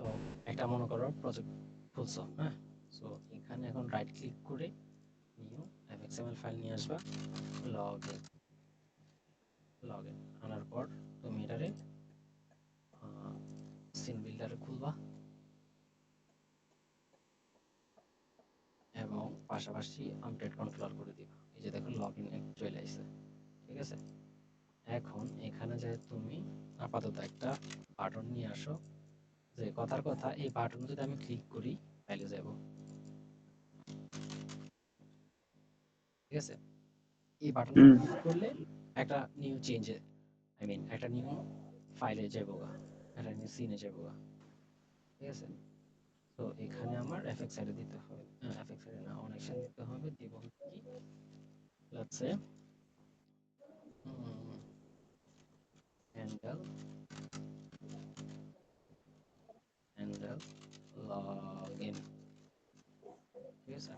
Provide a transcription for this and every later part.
So একটা মনে করো প্রজেক্ট খুলছো, হ্যাঁ। সো এখানে এখন রাইট ক্লিক করে নিউ fxml ফাইল নিয়ে আসবা, লগ ইন আনার পর তুমি এটারে সিন বিল্ডারে খুলবা এবং পাশাপাশি আপডেট কন্ট্রোলার করে দিবা। এই যে দেখো লগইন চলে আসছে, ঠিক আছে। এখন এখানে যে তুমি আপাতত একটা বাটন নিয়ে আসো, যে কথার কথা এই বাটন যদি আমি ক্লিক করি ফাইলে যাব, ঠিক আছে। এই বাটনে হুম ক্লিক করলে একটা নিউ চেঞ্জে একটা নিউ ফাইলে যাবো, একটা নিউ সিনে যাবো, ঠিক আছে। তো এখানে আমার এফএক্স আইডি দিতে হবে, এফএক্স আইডি না, অনেকশন দিতে হবে। দিব কি, let's say handle handle login, ঠিক আছে।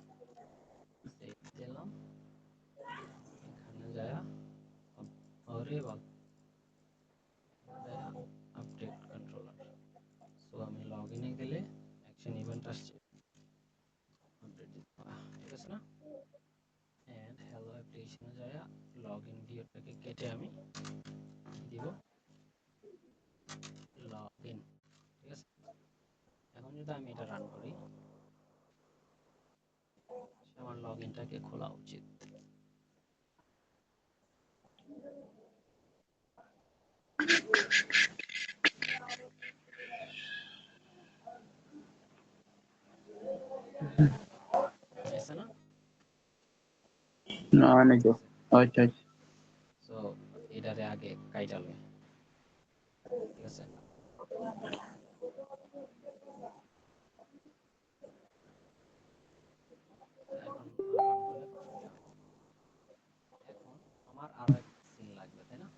সেভ দিলাম, এখানে যায় ওরে বল আপডেট কন্ট্রোলার। সো আমি লগইনে গেলে অ্যাকশন ইভেন্ট আসছে, আপডেট দিতে ঠিক আছে না। এন্ড হ্যালো অ্যাপ্লিকেশনে যায় লগইন ভিউটাকে কেটে আমি দিব লগইন, ঠিক আছে। এখন যদি আমি এটা রান করি, আমার লগইনটাকে খোলা উচিত। আছে না, না নাই তো। আছে। আচ্ছা আচ্ছা সো এটারে আগে কাইটা লই, ঠিক আছে। এখন রান করলে কতগুলো হবে। এখন আমার আরো একটা সিন লাগবে, তাই না।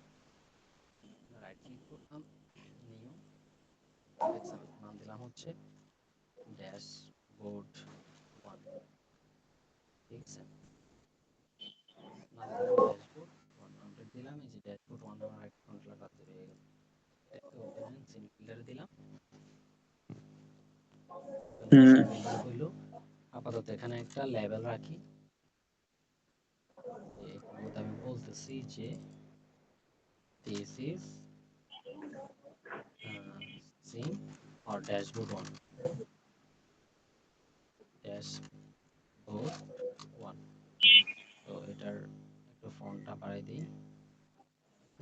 রাইট ক্লিক করলাম, নিউ এফএক্সএমএল নাম দিলাম হচ্ছে ড্যাশবোর্ড 1, ঠিক আছে। নাম দিলাম ড্যাশবোর্ড 1, আপডেট দিলাম। এই যে ড্যাশবোর্ড 1 আমার একটা কন্ট্রোলার রাখতে হয়ে গেল। এটাকে ওপেন এন্ড সিন বিল্ডারে দিলাম। Open and hmm scene builder হইলো। আপাতত এখানে একটা লেভেল রাখি, যে এটার মধ্যে আমি বলতেছি যে this is seen or dashboard 1, dashboard 1। তো এটার একটু ফন্টটা বাড়াই দিই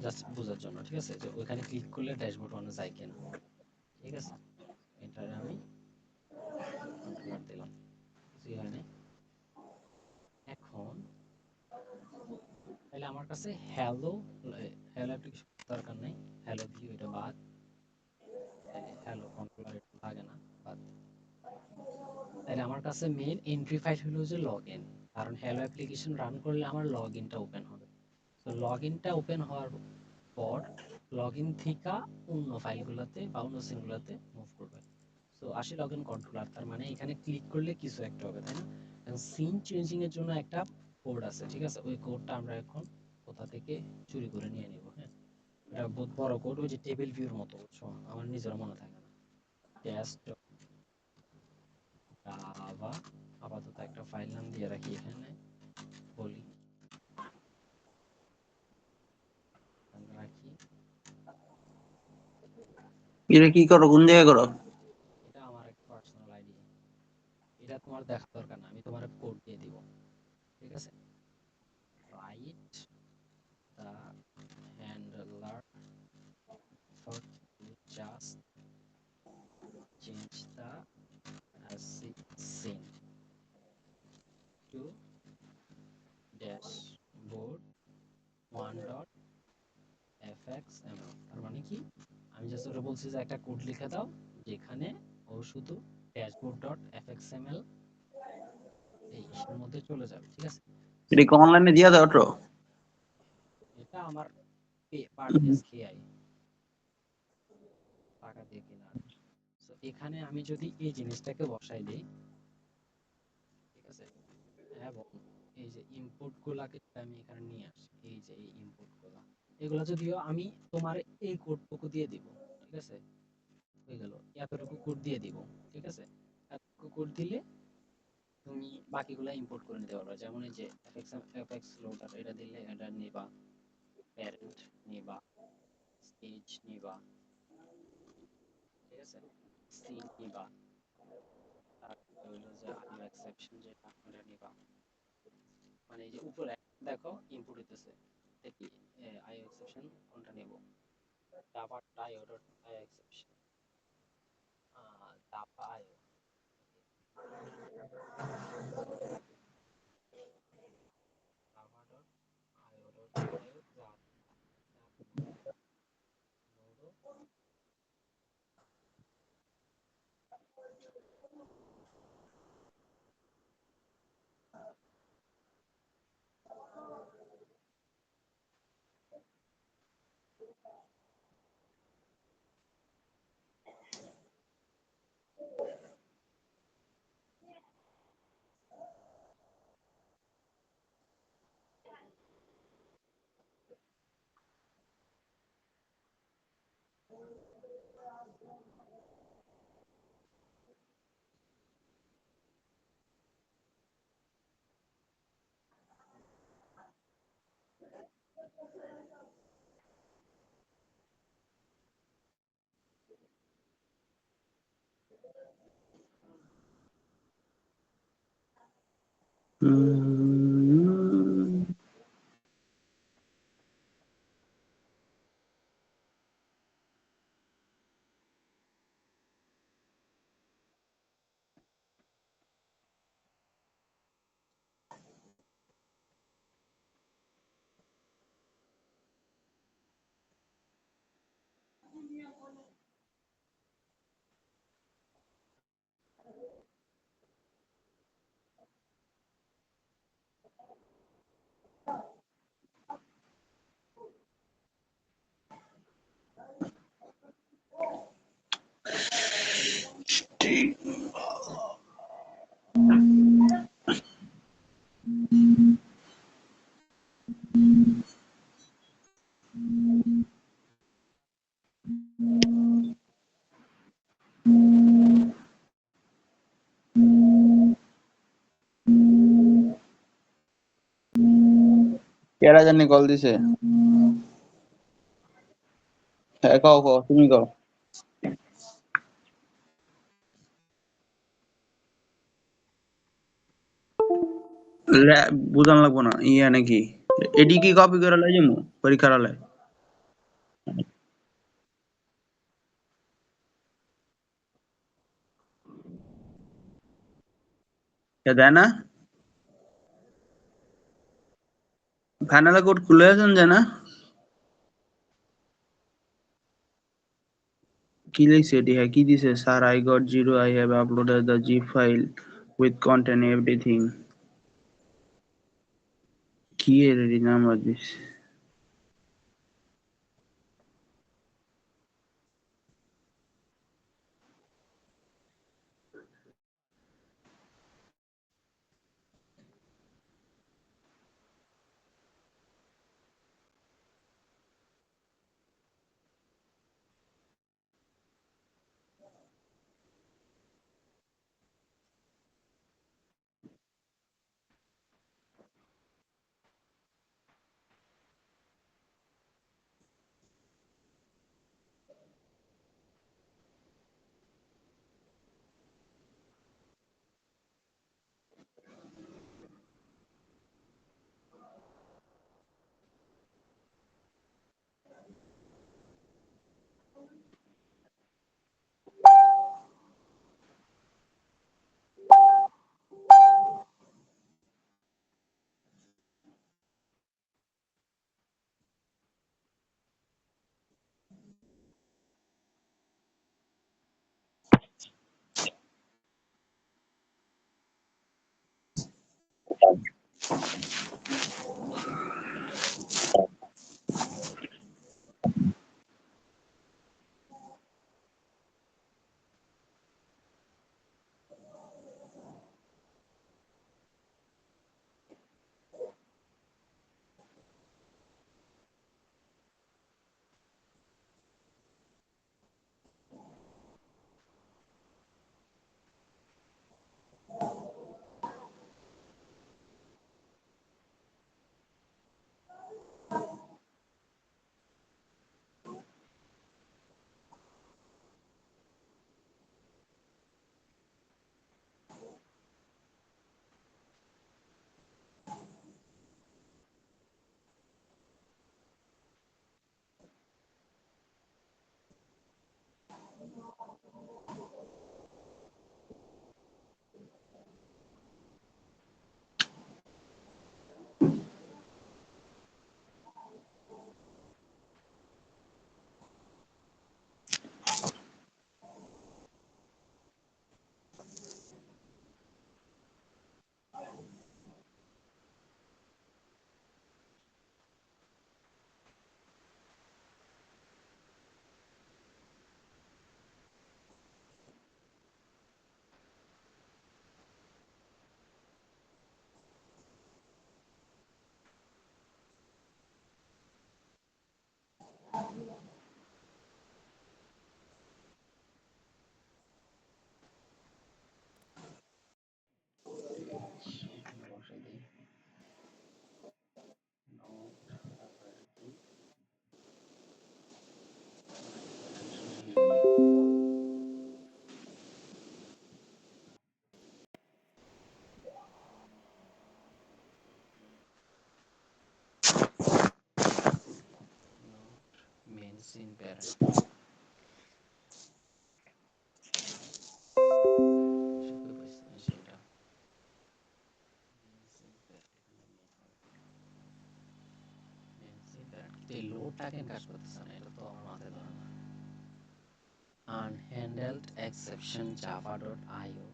জাস্ট বোঝার জন্য, ঠিক আছে। যে ওইখানে ক্লিক করলে ড্যাশবোর্ড 1 যায় কিনা, ঠিক আছে। এটার আমি কন্ট্রোলার দিলাম, কিছুই হয় নাই। এখন তাহলে আমার কাছে হ্যালো হ্যালো অ্যাপ্লিকেশন দরকার নাই, হ্যালো ভিউ এটা বাদ, তাহলে হ্যালো কন্ট্রোলার এটা লাগে না, বাদ। তাহলে আমার কাছে মেইন এন্ট্রি ফাইল হলো যে লগইন, কারণ হ্যালো অ্যাপ্লিকেশন রান করলে আমার লগইনটা ওপেন হবে। তো লগইনটা ওপেন হওয়ার পর লগইন থেকে অন্য ফাইলগুলোতে বা অন্য সিনগুলোতে মুভ করবে। সো আসি লগইন কন্ট্রোলার, তার মানে এখানে ক্লিক করলে কিছু একটা হবে, তাই না। এখন সিন চেঞ্জিং এর জন্য একটা কোড আছে, ঠিক আছে। ওই কোডটা আমরা এখন কোথা থেকে চুরি করে নিয়ে নিব, হ্যাঁ। এটা বহুত বড় কোড, ওই যে টেবিল ভিউর মতো, বুঝছো, আমার নিজের মনে থাকে না। টেস্ট জাভা, আপাতত একটা ফাইল নাম দিয়ে রাখি এখানে, বলি রাখি। এটা কি করো, কোন জায়গায় করো? এটা আমার একটা পার্সোনাল আইডি, এটা তোমার দেখা দরকার না, আমি তোমার কোড দিয়ে দিব, ঠিক আছে। Write the handler for to just change the scene to dashboard 1.fxml। তার মানে কি, আমি জাস্ট ওটা বলছি যে একটা কোড লিখে দাও যেখানে ও শুধু ড্যাশবোর্ড ডট এফএক্সএমএল এই এর মধ্যে চলে যাবে, ঠিক আছে। এটা সো কি অনলাইনে দিয়া দাও তো? এটা আমার পারচেজ কেআই, টাকা দিয়ে কেনা। সো এখানে আমি যদি এই জিনিসটাকে বসাই দেই, ঠিক আছে, এবং এই যে ইনপুট গুলাকে আমি এখানে নিয়ে আসি, এই যে এই ইনপুট গুলা, এগুলা যদিও আমি তোমার এই কোডটুকু দিয়ে দিব, ঠিক আছে। হয়ে গেল, এতটুকু কোড দিয়ে দিব। ঠিক আছে, এতটুকু কোড দিলে তুমি বাকিগুলো ইম্পোর্ট করে নিতে পারবে। যেমন এই যে এফএক্স লোডার, এটা দিলে এটা নিবা, প্যারেন্ট নিবা, স্টেজ নিবা, ঠিক আছে, সি নিবা, তারপরে হলো যে আইও এক্সেপশন যেটা ওটা নিবা। মানে এই যে উপরে দেখো ইনপুট হইতেছে, দেখি আইও এক্সেপশন কোনটা নেব, জাভা টাইও ডট আইও এক্সেপশন, জাভা আইও, জাভা ডট আইও ডট আইও নোডো। কেরা জানি কল দিছে? হ্যাঁ, কও কও, তুমি কও। বুঝান লাগবো না, ইয়া নাকি এডি কি কপি করে লই যামু পরীক্ষার হলে? দেয় না? ফাইনাল কোড খুলে আছেন যায় না? কি লিখছে এটি? হ্যাঁ, কি দিছে? Sir, I got zero, I have uploaded the zip file with content everything. কি এর number this? Main scene parent সেটা এই লোডটা কেন কাজ করতেছে না এটা তো আমার মাথায় ধরে না unhandled exception java.io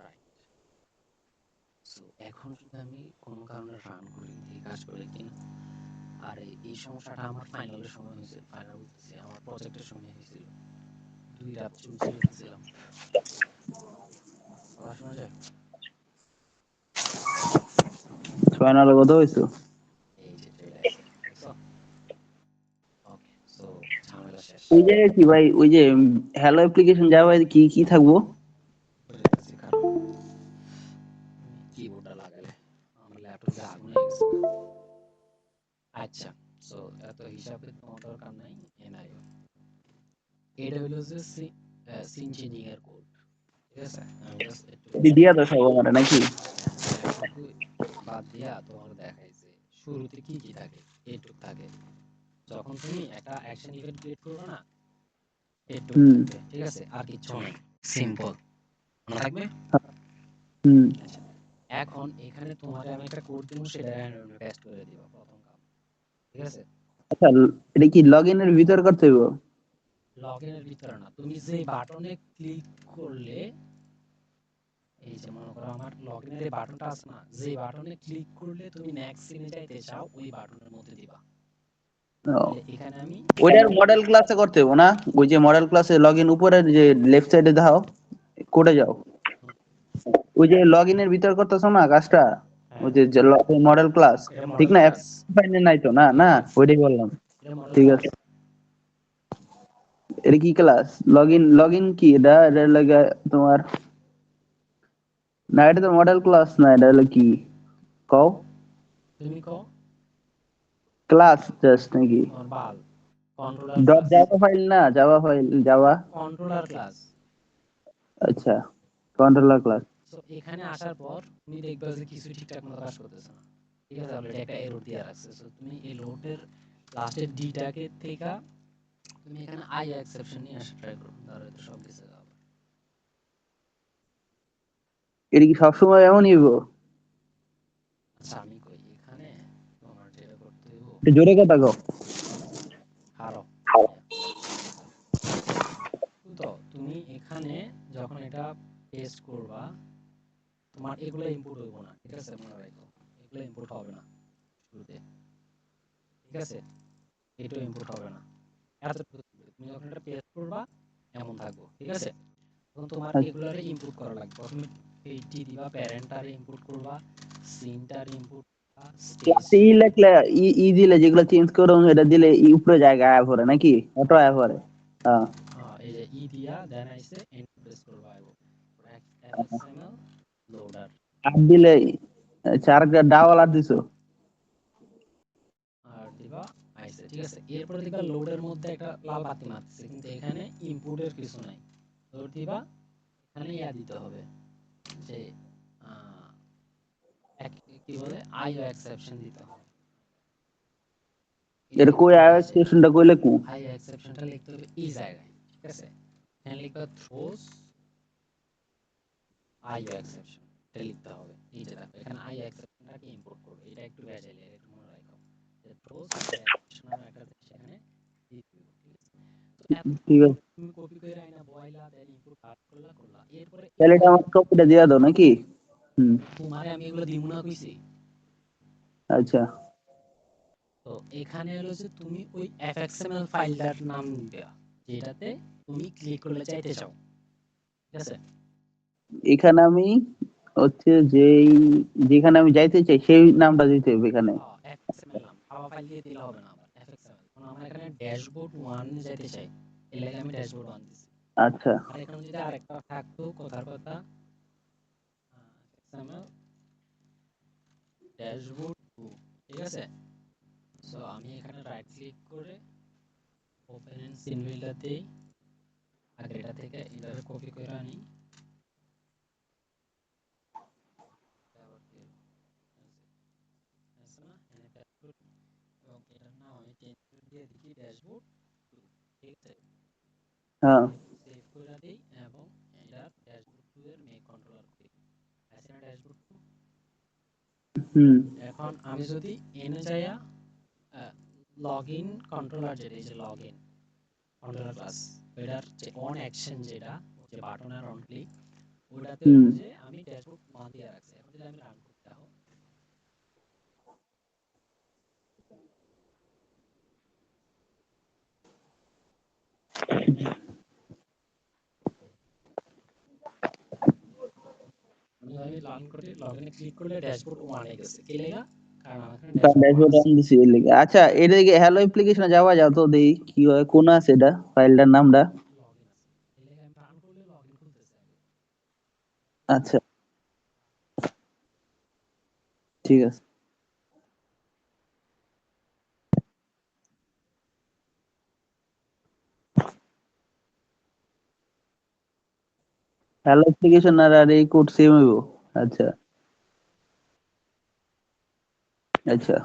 right so এখন যদি আমি কোনো কারণে রান করি এই কাজ করে কিনা আর এই সমস্যাটা আমার ফাইনালের সময় হয়েছে ফাইনাল বলতেছি আমার প্রজেক্টের সময় হয়েছিল 2 রাত চুল ছিঁড়তেছিলাম কথা শোনা যায় ফাইনালে কত হইছো এই যে চলে আসছে দেখছো ওকে সো ঝামেলা শেষ ওই যে কি ভাই ওই যে হ্যালো অ্যাপ্লিকেশন যাওয়া কি কি থাকবো বুঝতেছি কারণ কিবোর্ডটা লাগালে আমার ল্যাপটপে আগুন লেগে গেছে আচ্ছা সো এত হিসাবে তোমার দরকার নাই এনআইও এটা হলো যে সিনচেনিং এর কোড ঠিক আছে আমি জাস্ট একটু দিয়া তো সব আমার নাকি হ্যাঁ এতটুকু বাদ দিয়া তোমাকে দেখাই যে শুরুতে কি কি থাকে এইটুক থাকে যখন তুমি একটা অ্যাকশন ইভেন্ট ক্রিয়েট করবে না এইটুক হুম থাকবে ঠিক আছে আর কিছু নাই সিম্পল মনে থাকবে হুম আচ্ছা এখন এখানে তোমাকে আমি একটা কোড দিব সেটা পেস্ট করে দিবা প্রথম কাজ ঠিক আছে আচ্ছা এটা কি লগইন এর ভিতর করতে হইব লগইনের ভিতরে না তুমি যে বাটনে ক্লিক করলে এই যে মনে করো আমার লগইনের এই বাটনটা আছে না যে বাটনে ক্লিক করলে তুমি নেক্সট সিনে যাইতে চাও ওই বাটনের মধ্যে দিবা ও, তাহলে এখানে আমি ওইটার মডেল ক্লাসে করতে হইব না ওই যে মডেল ক্লাসে লগইন উপরের যে লেফট সাইডে দাও কোডে যাও ওই যে লগইন এর ভিতর করতেছ না কাজটা ওই হ্যাঁ যে মডেল ক্লাস এটা ঠিক মডেল না ক্লাস ফাইনে নাই তো না না ওইটাই বললাম এটা মডেল ঠিক ক্লাস আছে এটা কি ক্লাস লগইন কি এটা লাগে তোমার না এটা তো মডেল ক্লাস না এটা হলো কি কও তুমি কো ক্লাস জাস্ট নাকি normal controller dot class Java file না Java file Java controller class আচ্ছা কন্ট্রোলার ক্লাস সো এখানে আসার পর তুমি দেখবে যে কিছু ঠিকঠাক মতো কাজ করতেছে না ঠিক আছে অলরেডি একটা এরর দিয়ে রাখছে সো তুমি এই লোডের লাস্টের ডিটাকে থেকে তুমি এখানে আই এক্সেপশন নিয়ে আসা ট্রাই করো তাহলে তো সব কিছু হবে এটা কি সবসময় এমনই হইব আচ্ছা আমি কই এখানে তোমার যেটা করতে হইব একটু জোরে কথা কও হারো তো তুমি এখানে যখন এটা পেস্ট করবা তোমার এগুলো ইনপুট হইব না ঠিক আছে মনে রাখো এগুলো ইনপুট হবে না শুরুতে ঠিক আছে এটাও ইনপুট হবে না এতটুকু তুমি যখন এটা পেস্ট করবা এমন থাকবো ঠিক আছে তখন তোমার এগুলারে ইনপুট করা লাগবে প্রথমে এইটি দিবা প্যারেন্টারে ইনপুট করবা সিনটার ইনপুট স্টেজ ই লেখলে দিলে যেগুলো চেঞ্জ করো এটা দিলে উপরে জায়গা আয়া পড়ে নাকি অটো আয়া পড়ে হ্যাঁ এই যে ই দিয়া দেন আইছে এন্টার প্রেস করবা আইব fxml লোডার আর দিলে চার ডাবল আর দিছো আর দিবা আইছে, ঠিক আছে। এরপরে দিবা লোডের মধ্যে একটা লাল বাতি মারতেছে, কিন্তু এখানে ইনপুটের কিছু নাই। লোড দিবা, এখানে ইয়া দিতে হবে যে কি বলে আইও এক্সেপশন দিতে হবে। এটা কই এক্সটেনশনটা কই লিখু আইও এক্সেপশনটা লিখতে হবে এই জায়গায়, ঠিক আছে। এখানে লিখবা থ্রোস আইও এক্সেপশন, এটা লিখতে হবে। এই যে দেখো এখানে আইও এক্সেপশনটাকে ইম্পোর্ট করবে, এটা একটু ভেজালি, এটা একটু মনে রাখো যে থ্রোস আইও এক্সেপশন নামে একটা সেখানে দিতে হবে, ঠিক আছে। তো ঠিক আছে তুমি কপি করে আইনা বয়লা দেন ইম্পোর্ট করলা এরপরে তাহলে এটা আমার কপিটা দিয়া দাও নাকি তোমারে আমি এগুলো দিমু না কইছি। আচ্ছা তো এখানে হলো যে তুমি ওই fxml ফাইলটার নাম দিবা যেটাতে তুমি ক্লিক করলে চাইতে চাও, ঠিক আছে। এখানে আমি হচ্ছে যেখানে আমি যাইতে চাই সেই নামটা দিতে হবে এখানে fxml নাম জাভা ফাইল দিয়ে দিলে হবে না, আবার fxml কারণ আমরা এখানে ড্যাশবোর্ড 1 এ যেতে চাই, এর লাগে আমি ড্যাশবোর্ড 1 দিছি। আচ্ছা আর এখানে যদি আরেকটা থাকতো কথার কথা fxml ড্যাশবোর্ড 2, ঠিক আছে। সো আমি এখানে রাইট ক্লিক করে ওপেন ইন সিন বিল্ডার দেই, আগে এটা থেকে এটারে কপি করে আনি, তারপর কি আছে না এখানে ড্যাশবোর্ড, এবং এটার নাম আমি চেঞ্জ করে দিয়ে দিই ড্যাশবোর্ড 2, ঠিক আছে। হ্যাঁ সেভ করে দেই এবং এটা ড্যাশবোর্ড 2 এর মেক কন্ট্রোলার করি, আছে না ড্যাশবোর্ড 2। হুম এখন আমি যদি এনে যাইয়া লগইন কন্ট্রোলার, যেটা এই যে লগইন কন্ট্রোলার ক্লাস, এটার যে অন অ্যাকশন যেটা যে বাটনের অন ক্লিক, ওটাতে হুম হলো যে আমি ড্যাশবোর্ড 1 দিয়ে রাখছি। এখন যদি আমি রান করতে হও, আমি রান করে লগইনে ক্লিক করলে ড্যাশবোর্ড 1 এ গেছে, কি লাগা কারণ আমার এখানে তার ড্যাশবোর্ড 1 ড্যাশবোর্ড আছে। অন দিছি এর লিগে আচ্ছা এটা দিকে হ্যালো অ্যাপ্লিকেশনে যাওয়া যাও তো দেই কি হয় কোন আছে এটা ফাইলটার নামটা লগইন আছে, এই লাগা আমি রান করলে লগইন খুলতেছে আগে। আচ্ছা ঠিক আছে হ্যালো অ্যাপ্লিকেশন আর এই কোড সেম হইব আচ্ছা আচ্ছা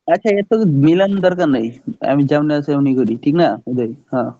আচ্ছা এত মিলান দরকার নাই আমি যেমন আছে এমনি করি ঠিক না ওদের হ্যাঁ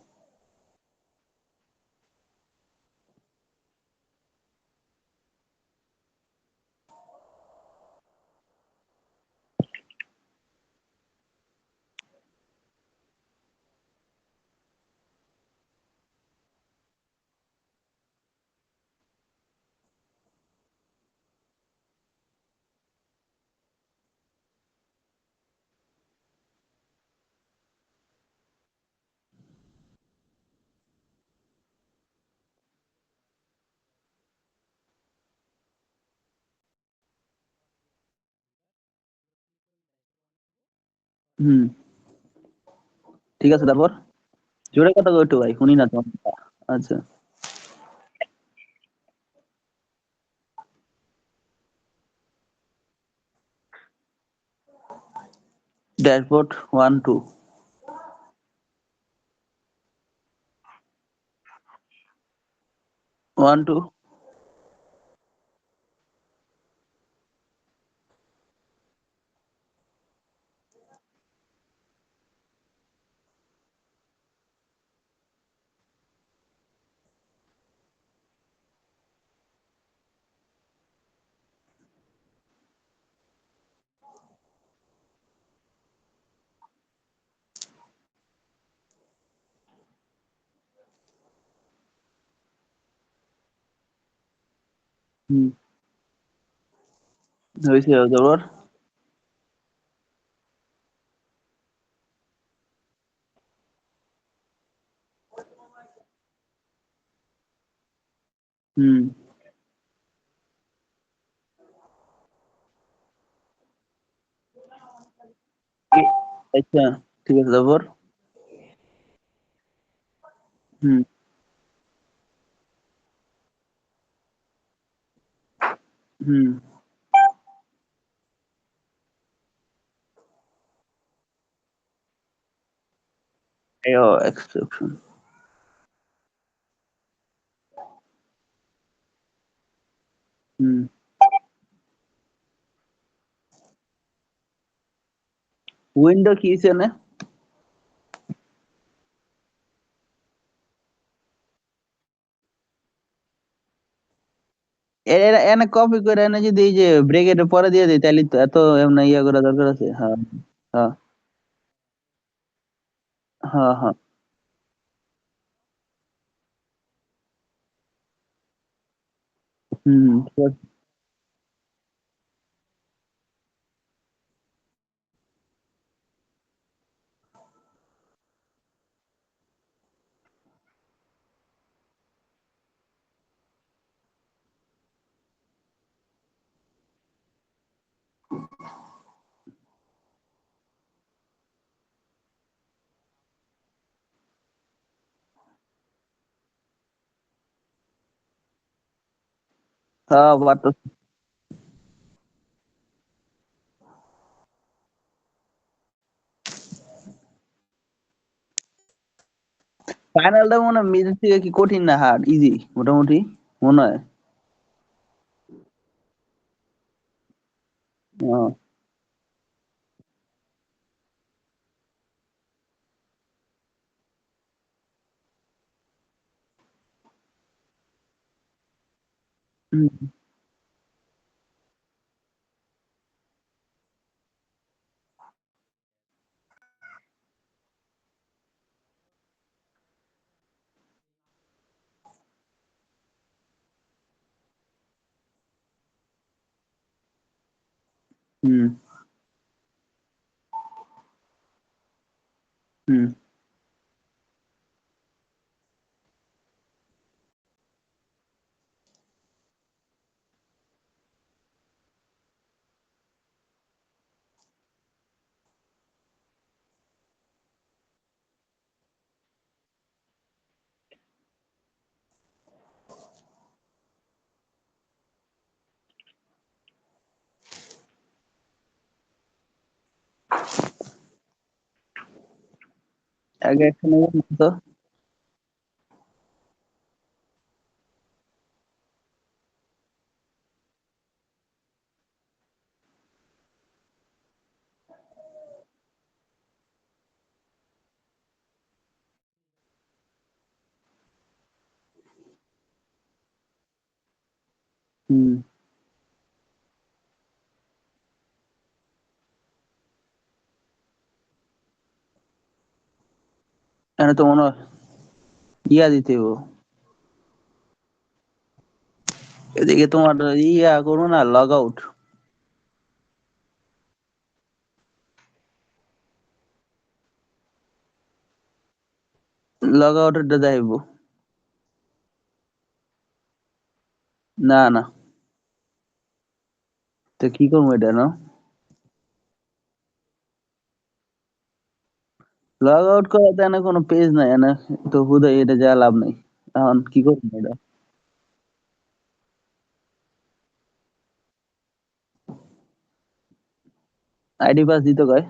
হুম ঠিক আছে তারপর জোরে কথা কই একটু ভাই শুনি না তো আচ্ছা ড্যাশবোর্ড 1 2 1 2 হুম হয়েছে তারপর? হুম। আচ্ছা, ঠিক আছে তারপর? হুম। হুম। এক্সেপশন। হুম। উইন্ডো কি চেনে? এনে কপি করে এনে যদি এই যে ব্রেকেটের পরে দিয়ে দিই তাহলে তো এত এমন ইয়া করা দরকার আছে? হ্যাঁ। হ্যাঁ। হ্যাঁ। হ্যাঁ। হুম। ঠিক আছে। হ্যাঁ বাট ফাইনালটা মনে হয় মেজর থেকে কি কঠিন না হার্ড? ইজি মোটামুটি মনে হয়। হ্যাঁ। হুম। হুম। হুম। আগে একটা নেবেন তো। হুম। এখানে তো মনে হয় ইয়া দিতে হবে। এদিকে তোমার ইয়া করো না, লগ আউট। লগ আউটের যাইব। না না। তো কি করবো এটা না? লগ আউট করা তো এনে কোনো পেজ নাই এনে। তো হুদাই এটা যা লাভ নাই। এখন কি করবো এটা? আইডি পাস দিতে কয়।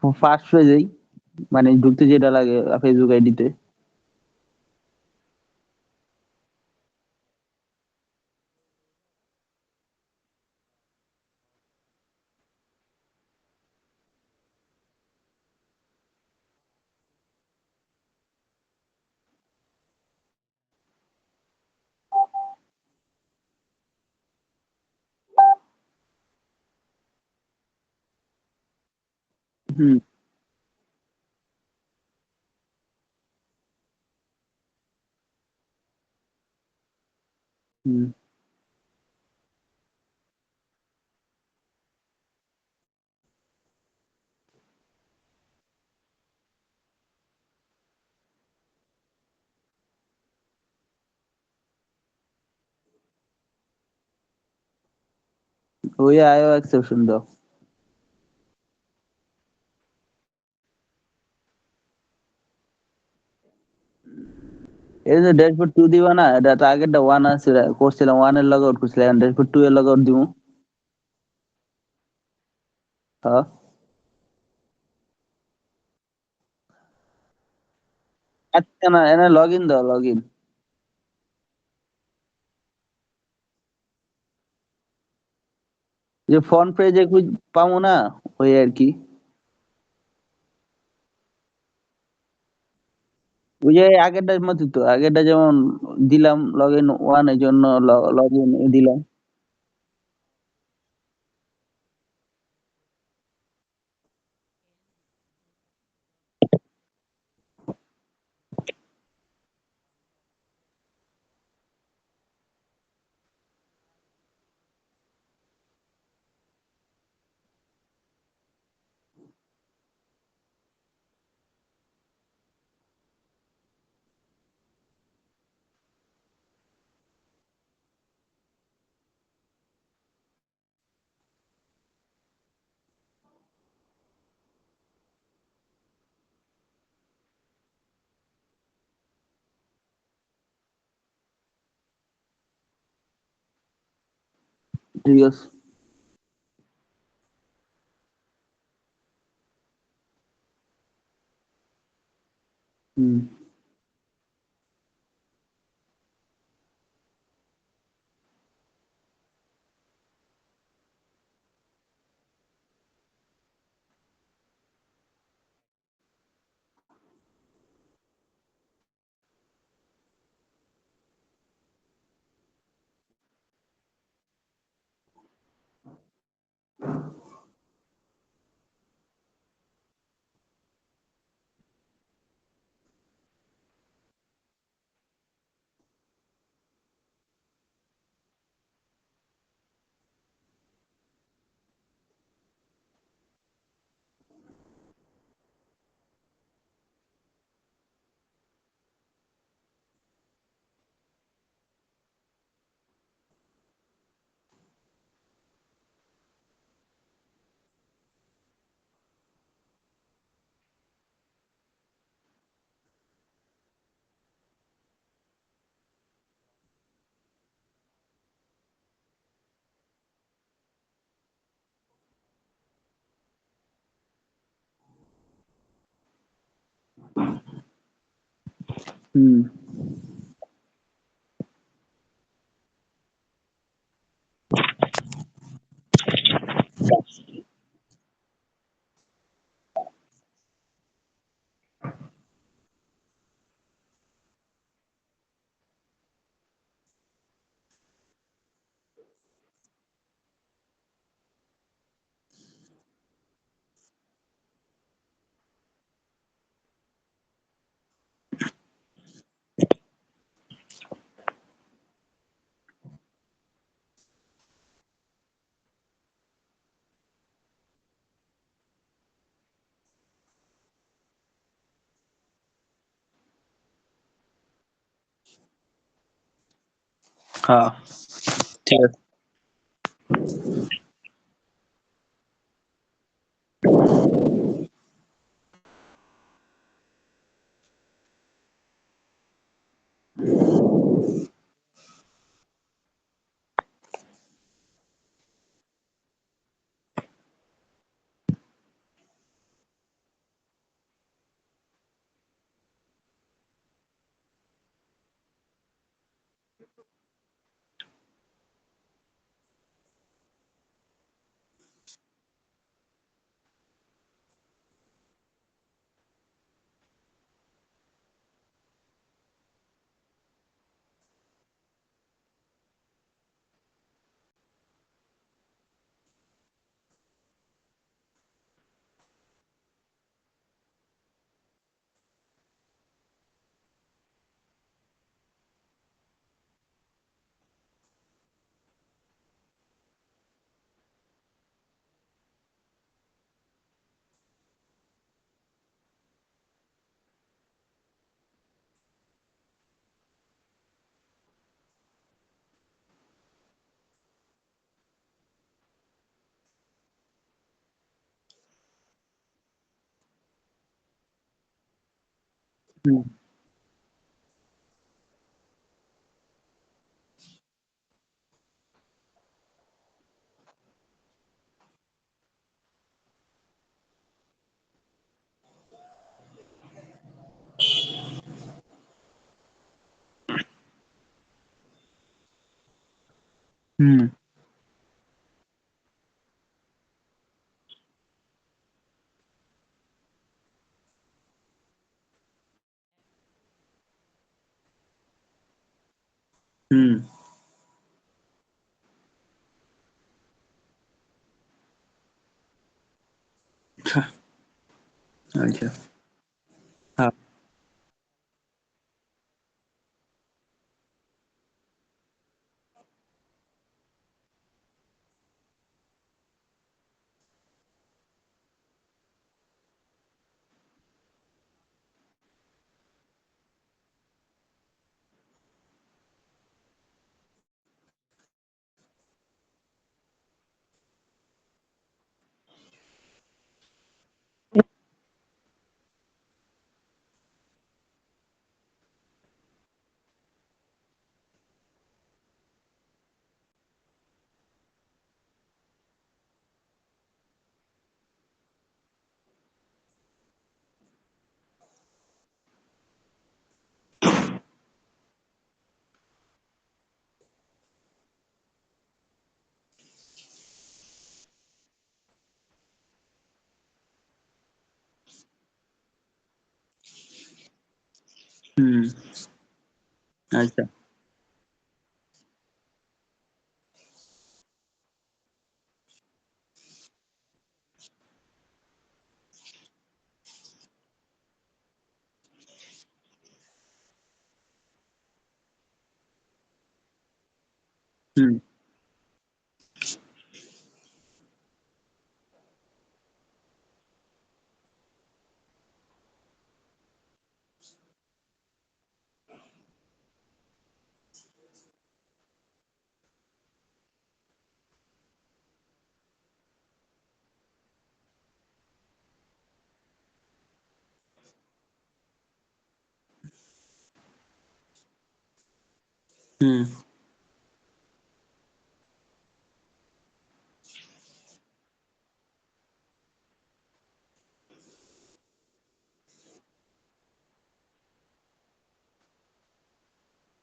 ফার্স্ট পেজেই, মানে ঢুকতে যেটা লাগে ফেসবুক আইডিতে। হুম। হুম। ওই আয়ো এক্সেপশন দাও। এই যে ড্যাশবোর্ড 2 দিবা না, এটা তো আগেরটা 1 আছে, করছিলাম 1 এর লগ আউট করছিলাম, এখন ড্যাশবোর্ড 2 এর লগ আউট দিমু। হ্যাঁ। আচ্ছা না, এনে লগইন দাও, লগইন। যে ফ্রন্ট পেজে পাবো না, ওই আর কি। ওই যে আগেরটার মতো তো, আগেরটা যেমন দিলাম লগইন 1 এর জন্য লগইন দিলাম। ঠিক আছে। হুম। হুম। হ্যাঁ, ঠিক আছে। হুম হুম হুম আচ্ছা হ্যাঁ হুম আচ্ছা হুম হুম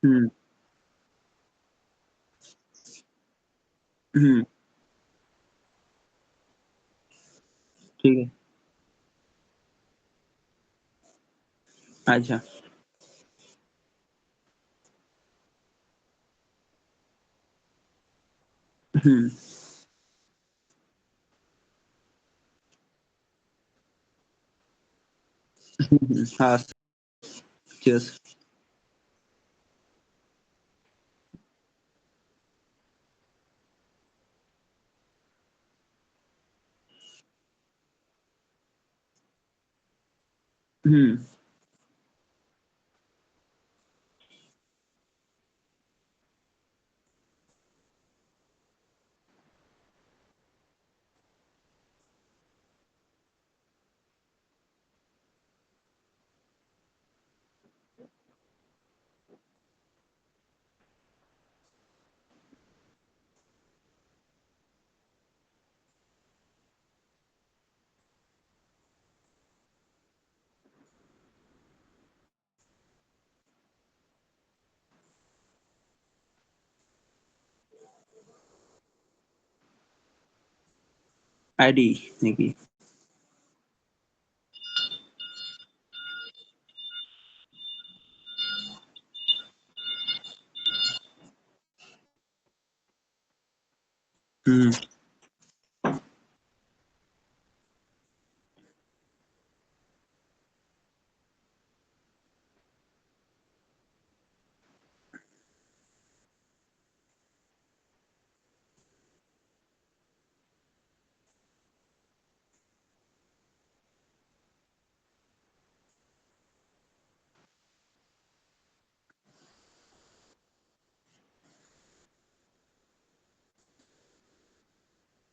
হুম হুম ঠিক আছে আচ্ছা হুম হুম হ্যাঁ ঠিক আছে হুম আইডি নাকি হুম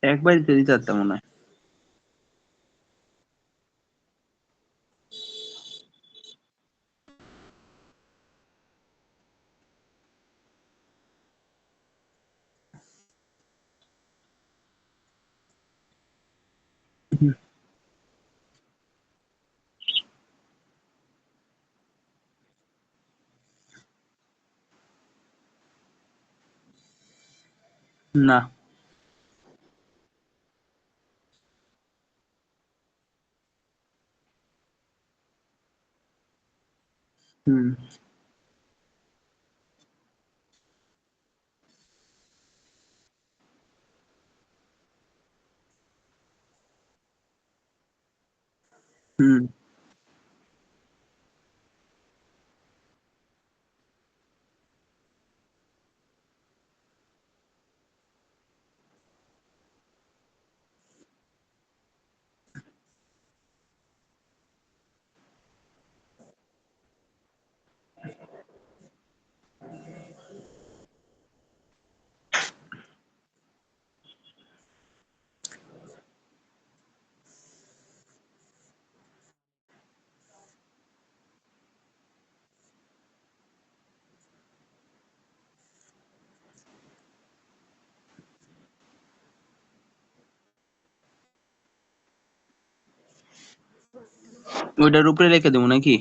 একবারই তো দিতে পারতাম মনে হয় না। হুম হুম। ওইটার উপরে রেখে দেবো নাকি?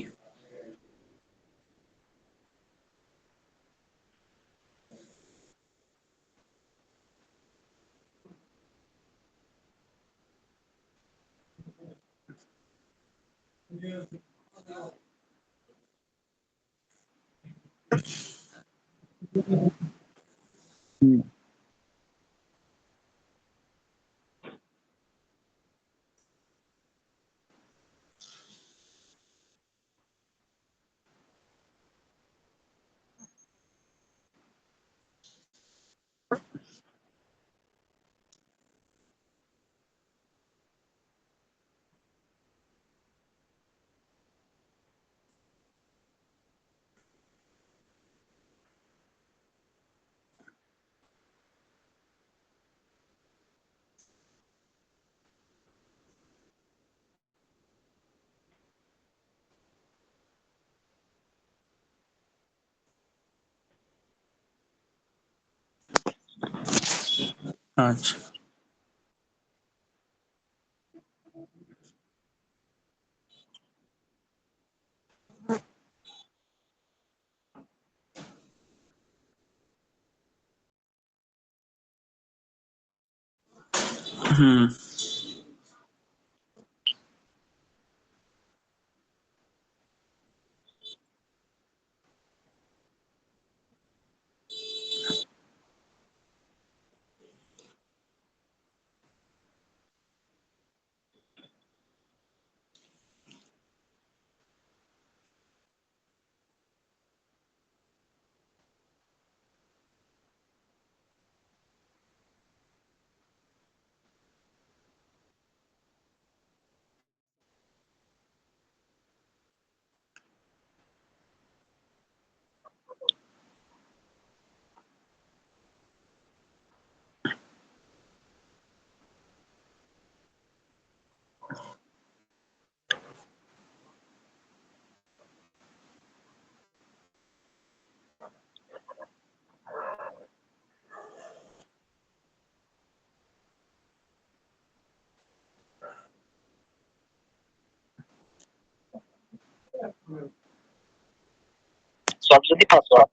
হুম। আচ্ছা। হুম সব যদি পাসওয়ার্ড।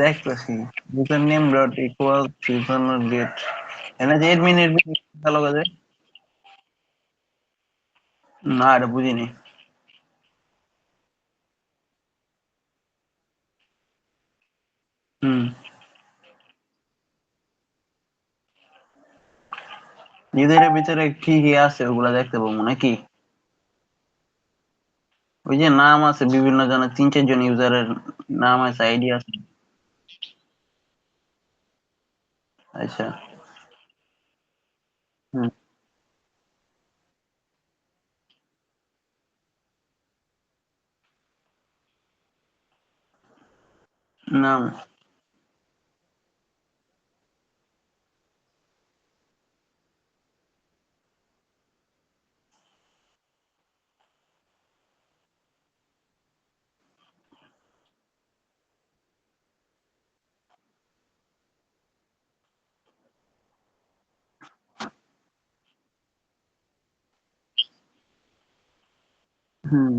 দেখতেছি user name dot equal user get এনে যে এডমিন এডমিন ভালো কাজে। না এটা বুঝিনি। হুম। নিজের ভিতরে কি কি আছে ওগুলা দেখতে পাবো নাকি? ওই যে নাম আছে বিভিন্ন জনের, 3-4 জন ইউজারের নাম আছে, আইডি আছে। আচ্ছা। হুম। নাম। হুম।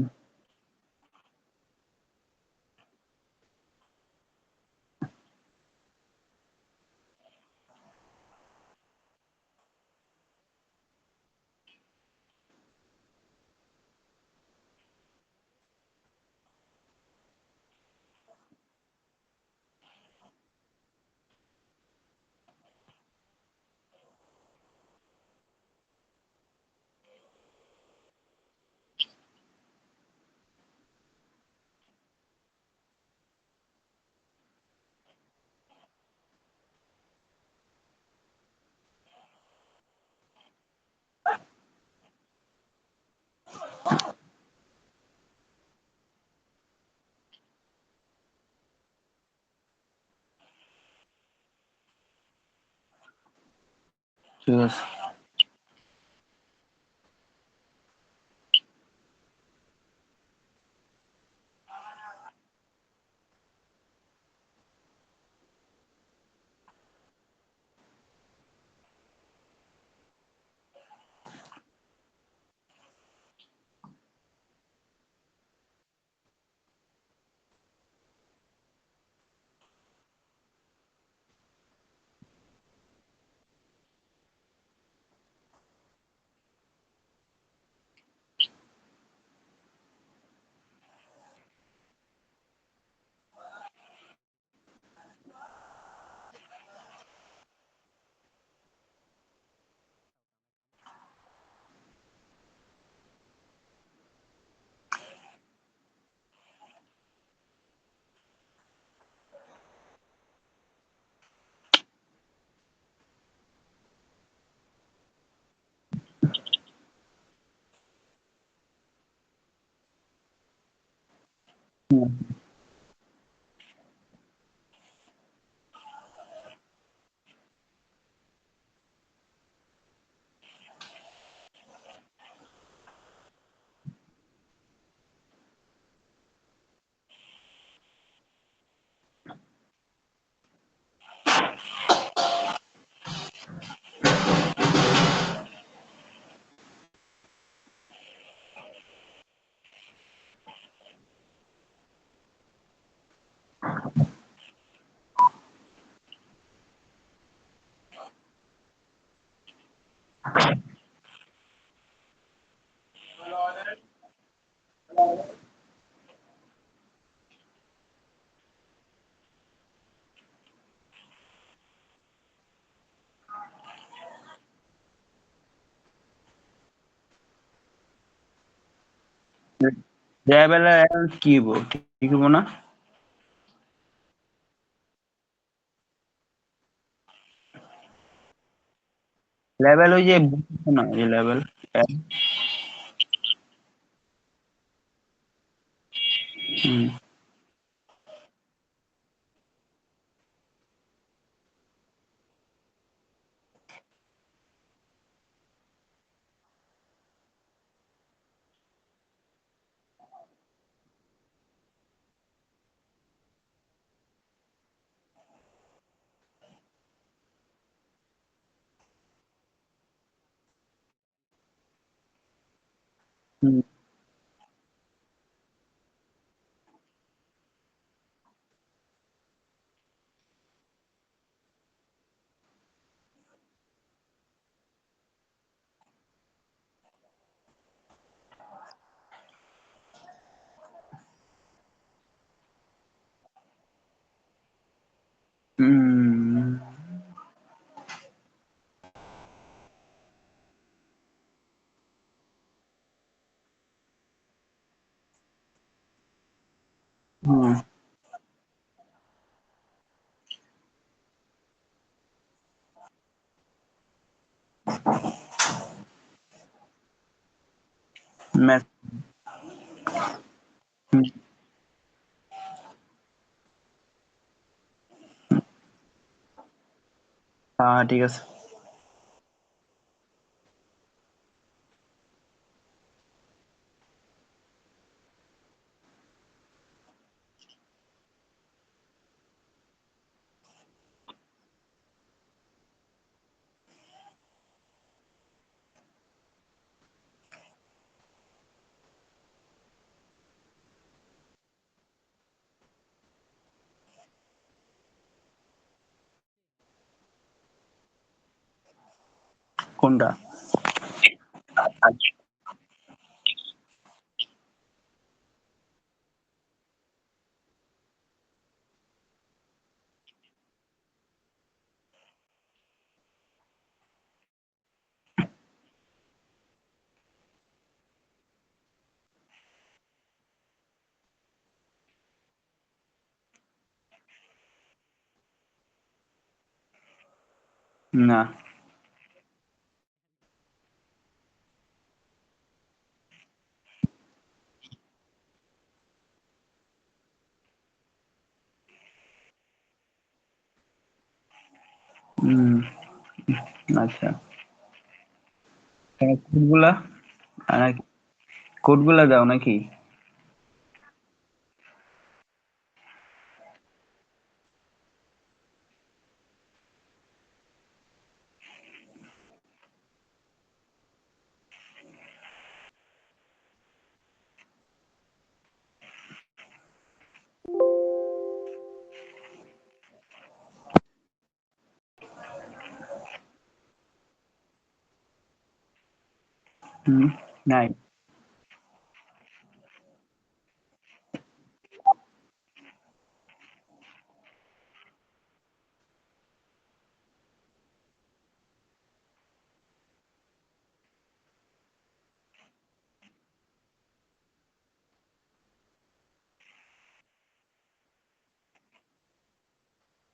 ঠিক আছে। হুম। লেভেলের কি হবো, ঠিক হবো না? লেভেল ওই যে না, যে লেভেল। হুম। হুম। হুম। হুম। ম্যাথ। হুম। হ্যাঁ, ঠিক আছে। কোনটা? না। হুম, আচ্ছা। কোডগুলা নাকি কোডগুলা দাও নাকি? হুম, নাই।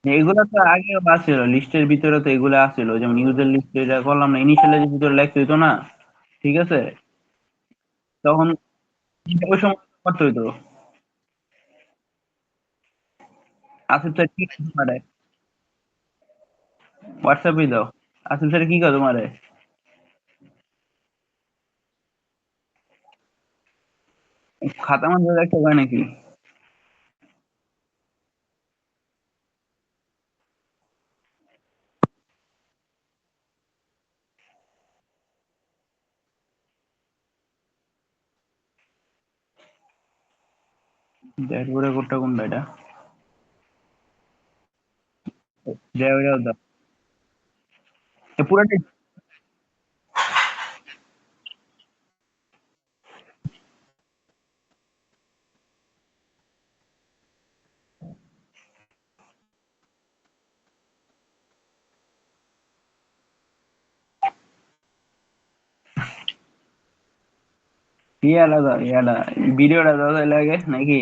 এগুলা তো আগেও আছিল, লিস্টের ভিতরে তো এগুলো আছিল, যেমন ইউজার লিস্ট এটা করলাম না, ইনিশিয়ালি যে ভিতরে লেখতে হইতো না, ঠিক আছে? তখন ওই সময় করতে হইতো। আসিফ স্যার কি করে তোমারে? হোয়াটসঅ্যাপে দাও। আসিফ স্যার কি করে তোমারে? খাতা মধ্যে রাখতে পারে নাকি? ড্যাশবোর্ডের কোডটা কোনটা এটা? ড্রাইভার দাও। পুরাটাই ইয়ালা দাও, ইয়ালা ভিডিওটা দাও তাহলে আগে নাকি?